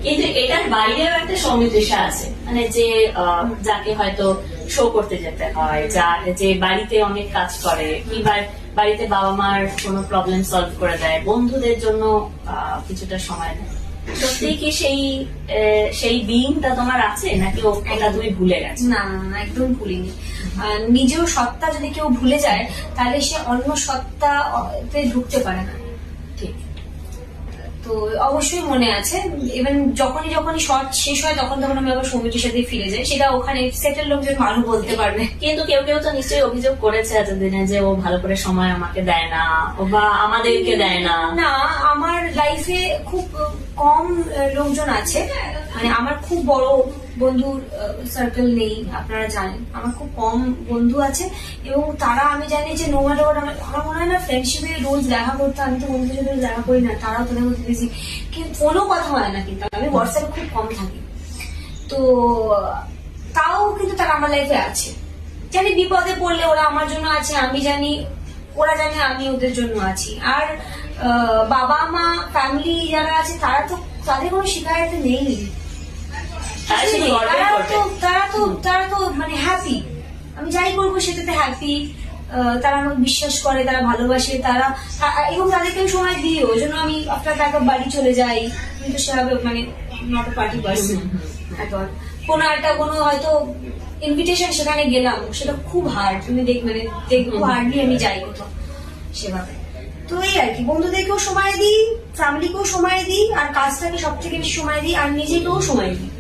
কিন্তু এটার বাইরেও একটা সমিতিশা আছে, মানে যে যাকে হয়তো শো করতে যেতে হয়, যে বাড়িতে অনেক কাজ করে, কিংবা বাড়িতে বাবা মার কোনো প্রবলেম সলভ করে দেয়, বন্ধুদের জন্য কিছুটা সময় দেয়। সত্যি কি সেই বিইংটা তোমার আছে, নাকি ওটা তুমি ভুলে গেছো? না, একদম ভুলিনি। নিজেও সত্তা যদি কেউ ভুলে যায় তাহলে সে অন্য সত্তাতে ঢুকতে পারে না। ঠিক। তো অবশ্যই মনে আছে, ইভেন যখনই শর্ট শেষ হয় তখন আমি আবার সৌমিত্রের সাথে ফিরে যাই। সেটা ওখানে সেটেল লোকজন ভালো বলতে পারবে। কিন্তু কেউ কেউ তো নিশ্চয়ই অভিযোগ করেছে এতদিনে যে ও ভালো করে সময় আমাকে দেয় না, বা আমাদেরকে দেয় না। না, আমার লাইফে খুব কম লোকজন আছে, মানে আমার খুব বড় বন্ধুর সার্কেল নেই, আপনারা জানেন। আমার খুব কম বন্ধু আছে, এবং তারা আমি জানি যে নো ম্যাটার হোয়াট, আমার মনে হয় না ফ্রেন্ডশিপে রোজ দেখা করতে, আমি তো বন্ধুদের সাথে দেখা করি না, তারাও তাদের মধ্যে বিজি, কিন্তু ফোনও কথা হয় না, কিন্তু আমি হোয়াটসঅ্যাপে খুব কম থাকি। তো তাও কিন্তু তারা আমার লাইফে আছে, জানি বিপদে পড়লে ওরা আমার জন্য আছে, আমি জানি ওরা জানে আমি ওদের জন্য আছি। আর বাবা মা ফ্যামিলি যারা আছে তারা তো, তাদের কোনো শিকায়ত নেই, তারা তো মানে হ্যাপি, আমি যাই করবো সেটাতে হ্যাপি। তারা আমাকে বিশ্বাস করে, তারা ভালোবাসে, তারা, এবং তাদেরকে আমি সময় দিই। ওই জন্য আমি আফটার ব্যাকআপ বাড়ি চলে যাই, কিন্তু সেভাবে মানে নট আ পার্টি পার্সন। কোনো হয়তো ইনভিটেশন সেখানে গেলাম, সেটা খুব হার্ড, তুমি দেখবো হার্ডলি আমি যাই কোথাও সেভাবে। তো এই আর কি, বন্ধুদেরকেও সময় দিই, ফ্যামিলিকেও সময় দিই, আর কাজটাকে সব থেকে বেশি সময় দিই, আর নিজেকেও সময় দিই।